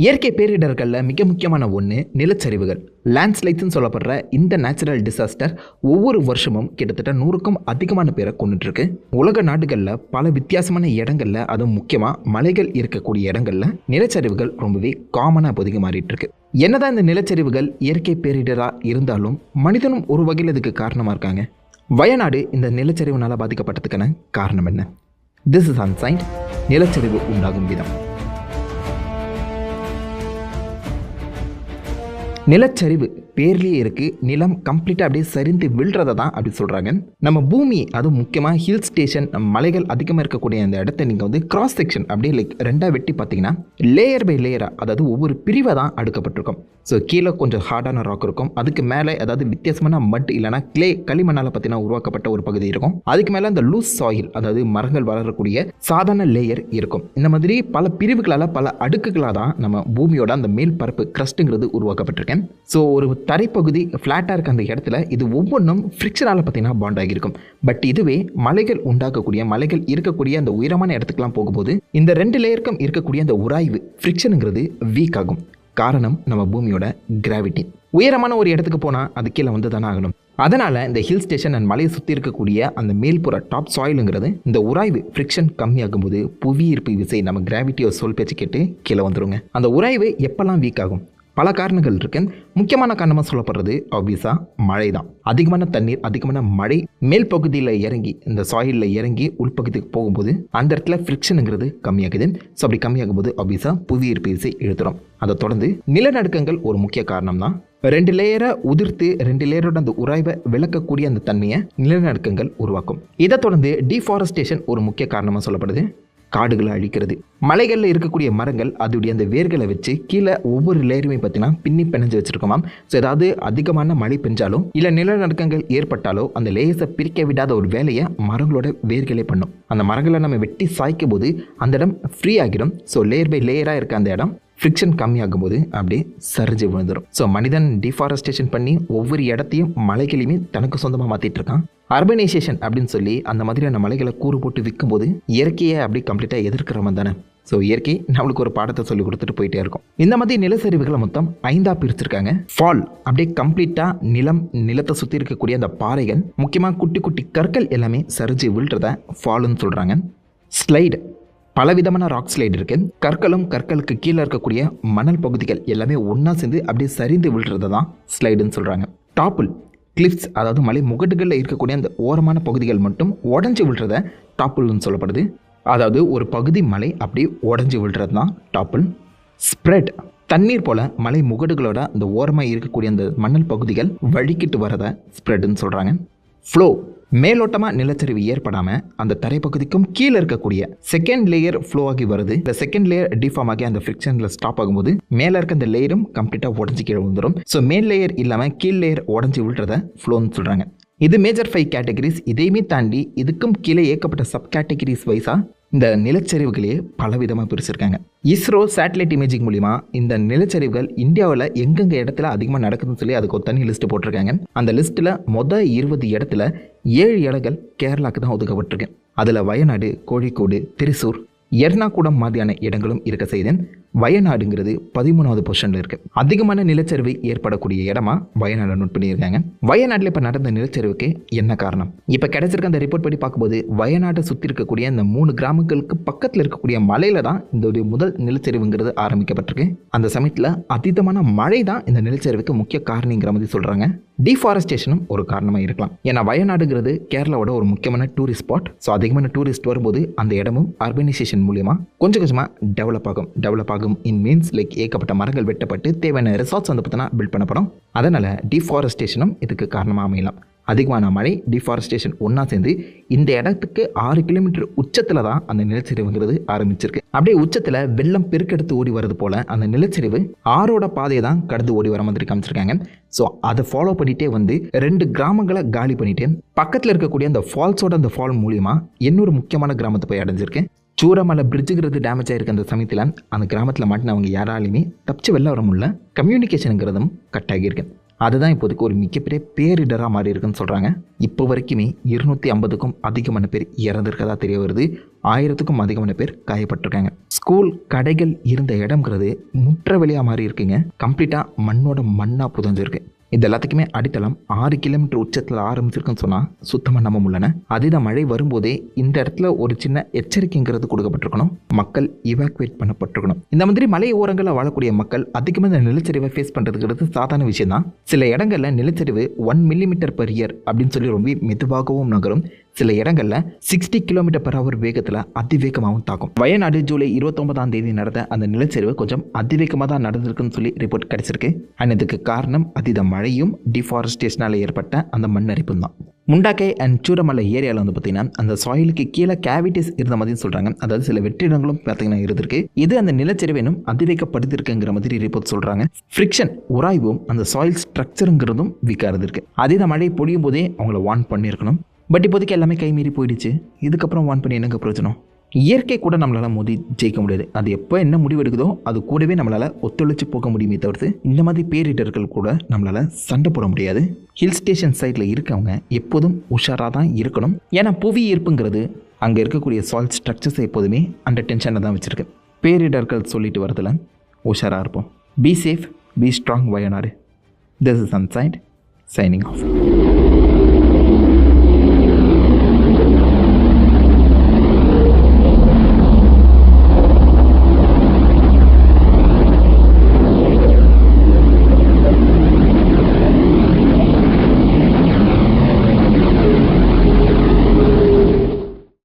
இயற்கை பேரிடர்களில் மிக முக்கியமான ஒன்று நிலச்சரிவுகள். லேண்ட்ஸ்லைட்ஸ்னு சொல்லப்படுற இந்த நேச்சுரல் டிசாஸ்டர் ஒவ்வொரு வருஷமும் கிட்டத்தட்ட 100க்கும் அதிகமான பேரை கொண்டுட்டுருக்கு. உலக நாடுகளில் பல வித்தியாசமான இடங்களில், அதுவும் முக்கியமாக மலைகள் இருக்கக்கூடிய இடங்களில் நிலச்சரிவுகள் ரொம்பவே காமனாக இப்போதைக்கு மாறிட்டு இருக்கு. என்னதான் இந்த நிலச்சரிவுகள் இயற்கை பேரிடராக இருந்தாலும் மனிதனும் ஒரு வகையில் இதுக்கு காரணமாக இருக்காங்க. வயநாடு இந்த நிலச்சரிவுனால் பாதிக்கப்பட்டதுக்கான காரணம் என்ன? This is unsigned. நிலச்சரிவு உண்டாகும் விதம். நிலச்சரிவு பேர்லேயே இருக்குது. நிலம் கம்ப்ளீட்டாக அப்படியே சரிந்து விழுறதை தான் அப்படி சொல்கிறாங்க. நம்ம பூமி, அதுவும் முக்கியமாக ஹில் ஸ்டேஷன், மலைகள் அதிகமாக இருக்கக்கூடிய அந்த இடத்த நீங்கள் வந்து கிராஸ் செக்ஷன் அப்படியே ரெண்டாக வெட்டி பார்த்தீங்கன்னா லேயர் பை லேயராக, அதாவது ஒவ்வொரு பிரிவை தான் அடுக்கப்பட்டிருக்கும். ஸோ கீழே கொஞ்சம் ஹார்டான ராக் இருக்கும், அதுக்கு மேலே அதாவது வித்தியாசமான மட் இல்லைனா களிமண்ணால் பார்த்தீங்கன்னா உருவாக்கப்பட்ட ஒரு பகுதி இருக்கும். அதுக்கு மேலே அந்த லூஸ் சாயில், அதாவது மரங்கள் வளரக்கூடிய சாதாரண லேயர் இருக்கும். இந்த மாதிரி பல பிரிவுகளால், பல அடுக்குகளாக தான் நம்ம பூமியோட அந்த மேல் பரப்பு கிரஸ்ட்டுங்கிறது உருவாக்கப்பட்டிருக்கேன். ஸோ ஒரு தரைப்பகுதி ஃப்ளாட்டாக இருக்க அந்த இடத்துல இது ஒவ்வொன்றும் ஃப்ரிக்ஷனால் பார்த்தீங்கன்னா பாண்ட் ஆகியிருக்கும். பட் இதுவே மலைகள் உண்டாக்கக்கூடிய, மலைகள் இருக்கக்கூடிய அந்த உயரமான இடத்துக்குலாம் போகும்போது இந்த 2 லேயருக்கும் இருக்கக்கூடிய அந்த உராய்வு ஃப்ரிக்ஷனுங்கிறது வீக் ஆகும். காரணம் நம்ம பூமியோட கிராவிட்டி. உயரமான ஒரு இடத்துக்கு போனால் அது கீழே வந்து தானே ஆகணும். அதனால் இந்த ஹில் ஸ்டேஷன் அண்ட் மலையை சுற்றி இருக்கக்கூடிய அந்த மேல்புற டாப் சாயிலுங்கிறது இந்த உராய்வு ஃப்ரிக்ஷன் கம்மியாகும் போது புவியீர்ப்பு விசை, நம்ம கிராவிட்டியை சொல் பேச்சு கேட்டு கீழே வந்துடுங்க. அந்த உராய்வு எப்போல்லாம் வீக் ஆகும்? பல காரணங்கள் இருக்கு. முக்கியமான காரணமாக சொல்லப்படுறது ஆப்வியஸாக மழை தான். அதிகமான தண்ணீர், அதிகமான மழை மேல் பகுதியில் இறங்கி, இந்த சாயிலில் இறங்கி உள்பகுதிக்கு போகும்போது அந்த இடத்துல ஃப்ரிக்ஷனுங்கிறது கம்மியாகுது. ஸோ அப்படி கம்மியாகும் போது ஆப்வியஸாக புவியீர்ப்பு விசை இழுத்துடும். அதை தொடர்ந்து நிலநடுக்கங்கள் ஒரு முக்கிய காரணம் தான். 2 லேயரை உதிர்த்து 2 லேயரோட அந்த உராய்வை விளக்கக்கூடிய அந்த தன்மையை நிலநடுக்கங்கள் உருவாக்கும். இதை தொடர்ந்து டிஃபாரஸ்டேஷன் ஒரு முக்கிய காரணமாக சொல்லப்படுது. காடுகளை அழிக்கிறது. மலைகளில் இருக்கக்கூடிய மரங்கள் அதோடைய அந்த வேர்களை வச்சு கீழே ஒவ்வொரு லேயருமே பார்த்தீங்கன்னா பின்னி பிணைஞ்சு வச்சிருக்கோமாம். ஸோ ஏதாவது அதிகமான மழை பெஞ்சாலோ இல்லை நிலநடுக்கங்கள் ஏற்பட்டாலோ அந்த லேயர்ஸை பிரிக்க விடாத ஒரு வேலையை மரங்களோட வேர்களே பண்ணும். அந்த மரங்களை நம்ம வெட்டி சாய்க்கும் போது அந்த இடம் ஃப்ரீ ஆகிடும். ஸோ லேயர் பை லேயராக இருக்க அந்த இடம் ஃப்ரிக்ஷன் கம்மியாகும் போது அப்படியே சரிஞ்சு விழுந்துடும். ஸோ மனிதன் டிஃபாரஸ்டேஷன் பண்ணி ஒவ்வொரு இடத்தையும் மலைகளையுமே தனக்கு சொந்தமாக மாற்றிட்டு இருக்கான். அர்பனைசேஷன் அப்படின்னு சொல்லி அந்த மாதிரியான மலைகளை கூறு போட்டு விற்கும்போது இயற்கையை அப்படி கம்ப்ளீட்டாக எதிர்க்கிறவன் தானே. ஸோ இயற்கை நம்மளுக்கு ஒரு பாடத்தை சொல்லி கொடுத்துட்டு போயிட்டே இருக்கும். இந்த மாதிரி நிலச்சரிவுகளை மொத்தம் 5ஆக பிரிச்சிருக்காங்க. ஃபால், அப்படியே கம்ப்ளீட்டாக நிலத்தை சுற்றி இருக்கக்கூடிய அந்த பாறைகள், முக்கியமாக குட்டி குட்டி கற்கள் எல்லாமே சரிஞ்சு விழுறத ஃபால்னு சொல்கிறாங்க. ஸ்லைடு, பலவிதமான ராக் ஸ்லைடு இருக்குது. கற்களுக்கு கீழே இருக்கக்கூடிய மணல் பகுதிகள் எல்லாமே ஒன்றா சேர்ந்து அப்படியே சரிந்து விழுறத தான் ஸ்லைடுன்னு சொல்கிறாங்க. டாப்புல், கிளிப்ஸ், அதாவது மலை முகடுகளில் இருக்கக்கூடிய அந்த ஓரமான பகுதிகள் மட்டும் உடஞ்சி விழுறத டாப்புல்னு சொல்லப்படுது. அதாவது ஒரு பகுதி மலை அப்படி உடஞ்சி விழுறது தான் டாப்புல். ஸ்ப்ரெட், தண்ணீர் போல் மலை முகடுகளோட அந்த ஓரமாக இருக்கக்கூடிய அந்த மணல் பகுதிகள் வழிக்கிட்டு வரதை ஸ்ப்ரெட்னு சொல்கிறாங்க. ஃப்ளோ, மேலோட்டமாக நிலச்சரிவு ஏற்படாமல் அந்த தரைப்பகுதிக்கும் கீழே இருக்கக்கூடிய செகண்ட் லேயர் ஃப்ளோ ஆகி வருது. இந்த செகண்ட் லேயர் டிஃபார்ம் ஆகி அந்த ஃப்ரிக்ஷனில் ஸ்டாப் ஆகும்போது மேலே இருக்க அந்த லேயரும் கம்ப்ளீட்டாக உடஞ்சி கீழே வந்துடும். ஸோ மேல் லேயர் இல்லாமல் கீழ் லேயர் உடஞ்சி விழுறத ஃப்ளோன்னு சொல்கிறாங்க. இது மேஜர் 5 கேட்டகரிஸ். இதையுமே தாண்டி இதுக்கும் கீழே ஏற்கப்பட்ட சப் கேட்டகரிஸ் வைஸாக இந்த நிலச்சரிவுகளையே பலவிதமாக பிரிச்சிருக்காங்க. இஸ்ரோ சேட்டலைட் இமேஜிங் மூலிமா இந்த நிலச்சரிவுகள் இந்தியாவில் எங்கெங்க இடத்துல அதிகமாக நடக்குதுன்னு சொல்லி அதுக்கு ஒரு தனி லிஸ்ட்டு போட்டிருக்காங்க. அந்த லிஸ்ட்டில் மொதல் 20 இடத்துல 7 இடங்கள் கேரளாவுக்கு தான் ஒதுக்கப்பட்டிருக்கு. அதில் வயநாடு, கோழிக்கோடு, திருசூர், எர்ணாகுளம் மாதிரியான இடங்களும் இருக்க செய்து வயநாடுங்கிறது 13வது பொசிஷனில் இருக்குது. அதிகமான நிலச்சரிவு ஏற்படக்கூடிய இடமா வயநாடு நோட் பண்ணியிருக்காங்க. வயநாட்டில் இப்போ நடந்த நிலச்சரிவுக்கு என்ன காரணம்? இப்போ கிடைச்சிருக்க அந்த ரிப்போர்ட் படி பார்க்கும்போது வயநாட்டை சுற்றி இருக்கக்கூடிய அந்த 3 கிராமங்களுக்கு பக்கத்தில் இருக்கக்கூடிய மலையில தான் இந்த முதல் நிலச்சரிவுங்கிறது ஆரம்பிக்கப்பட்டிருக்கு. அந்த சமயத்தில் அதீதமான மழை தான் இந்த நிலச்சரிவுக்கு முக்கிய காரணிங்கிற மாதிரி சொல்கிறாங்க. டிஃபாரஸ்டேஷனும் ஒரு காரணமாக இருக்கலாம். ஏன்னா வயநாடுங்கிறது கேரளாவோட ஒரு முக்கியமான டூரிஸ்ட் ஸ்பாட். ஸோ அதிகமான டூரிஸ்ட் வரும்போது அந்த இடமும் அர்பனைசேஷன் மூலியமாக கொஞ்சம் கொஞ்சமாக டெவலப் ஆகும் இன் மீன்ஸ் லைக் ஏகப்பட்ட மரங்கள் வெட்டப்பட்டு தேவையான ரிசார்ட்ஸ் வந்து பார்த்தீங்கன்னா பில்ட் பண்ணப்படும். அதனால் டிஃபாரஸ்டேஷனும் இதுக்கு காரணமாக அமையலாம். அதிகமான மழை, டிஃபாரஸ்டேஷன் ஒன்றா சேர்ந்து இந்த இடத்துக்கு 6 கிலோமீட்டர் உச்சத்தில் தான் அந்த நிலச்சரிவுங்கிறது ஆரம்பிச்சிருக்கு. அப்படியே உச்சத்தில் வெள்ளம் பெருக்கெடுத்து ஓடி வரது போல் அந்த நிலச்சரிவு ஆறோட பாதையை தான் கடந்து ஓடி வர மாதிரி காமிச்சிருக்காங்க. ஸோ அதை ஃபாலோ பண்ணிகிட்டே வந்து 2 கிராமங்களை காலி பண்ணிட்டு பக்கத்தில் இருக்கக்கூடிய அந்த ஃபால்ஸோட அந்த ஃபால் மூலியமாக இன்னொரு முக்கியமான கிராமத்தை போய் அடைஞ்சிருக்கு. சூரமலை பிரிட்ஜுங்கிறது டேமேஜ் ஆகிருக்கு. அந்த சமயத்தில் அந்த கிராமத்தில் மாட்டினவங்க யாராலையுமே தப்பிச்சு வெளில வர முடியல. கம்யூனிகேஷனுங்கிறதும் கட் ஆகியிருக்கு. அதுதான் இப்போதைக்கு ஒரு மிகப்பெரிய பேரிடராக மாறி இருக்குன்னு சொல்கிறாங்க. இப்போ வரைக்குமே 250க்கும் அதிகமான பேர் இறந்துருக்கதா தெரிய வருது. 1000க்கும் அதிகமான பேர் காயப்பட்டிருக்காங்க. ஸ்கூல் கடைகள் இருந்த இடம்ங்கிறது முற்ற வெளியாக மாறி இருக்குங்க. கம்ப்ளீட்டாக மண்ணோட மண்ணாக புதஞ்சிருக்கு. இது எல்லாத்துக்குமே அடித்தளம் 6 கிலோமீட்டர் உச்சத்தில் ஆரம்பிச்சிருக்குன்னு சொன்னால் சுத்தமாக நம்ப முடியல. அதே மழை வரும்போதே இந்த இடத்துல ஒரு சின்ன எச்சரிக்கைங்கிறது கொடுக்கப்பட்டிருக்கணும். மக்கள் இவாக்குவேட் பண்ணப்பட்டிருக்கணும். இந்த மாதிரி மலை ஓரங்களில் வாழக்கூடிய மக்கள் அதிகமாக இந்த நிலச்சரிவை ஃபேஸ் பண்ணுறதுங்கிறது சாதாரண விஷயம் தான். சில இடங்களில் நிலச்சரிவு 1 mm/year அப்படின்னு சொல்லி ரொம்ப மெதுவாகவும் நகரும். சில இடங்களில் 60 km/h வேகத்தில் அதிவேகமாகவும் தாக்கும். வயநாடு ஜூலை 29 நடந்த அந்த நிலச்சரிவு கொஞ்சம் அதிவேகமாக தான் நடந்திருக்குன்னு சொல்லி ரிப்போர்ட் கிடைச்சிருக்கு. அண்ட் இதுக்கு காரணம் அதீத மழையும் டிஃபாரஸ்டேஷனால் ஏற்பட்ட அந்த மண்ணரிப்பும் தான். முண்டாக்கை அண்ட் சூரமலை ஏரியாவில் வந்து பார்த்தீங்கன்னா அந்த சாயிலுக்கு கீழே கேவிட்டிஸ் இருந்த மாதிரி சொல்கிறாங்க. அதாவது சில வெற்றிடங்களும் பார்த்தீங்கன்னா இருந்திருக்கு. இது அந்த நிலச்சரிவினும் அதிவேகப்படுத்திருக்குங்கிற மாதிரி ரிப்போர்ட் சொல்கிறாங்க. ஃப்ரிக்ஷன் உராய்வும் அந்த சாயில் ஸ்ட்ரக்சருங்கிறதும் வீக்காக இருந்திருக்கு. அதே மழை பொழியும் போதே அவங்கள வார்ன் பண்ணியிருக்கணும். பட் இப்போதைக்கு எல்லாமே கைமீறி போயிடுச்சு. இதுக்கப்புறம் வான் பண்ணி என்னங்க பிரயோஜனம்? இயற்கை கூட நம்மளால் மோதி ஜெயிக்க முடியாது. அது எப்போ என்ன முடிவு எடுக்குதோ அது கூடவே நம்மளால் ஒத்துழைச்சி போக முடியுமே தவிர்த்து இந்த மாதிரி பேரிடர்கள் கூட நம்மளால் சண்டை போட முடியாது. ஹில் ஸ்டேஷன் சைடில் இருக்கவங்க எப்போதும் உஷாராக தான் இருக்கணும். ஏன்னா புவி ஈர்ப்புங்கிறது அங்கே இருக்கக்கூடிய சாயில் ஸ்ட்ரக்சர்ஸை எப்போதுமே அந்த டென்ஷனை தான் வச்சுருக்கு. பேரிடர்கள் சொல்லிட்டு வரதில் உஷாராக இருப்போம். Be safe, be strong Wayanad. This is sunshade signing off.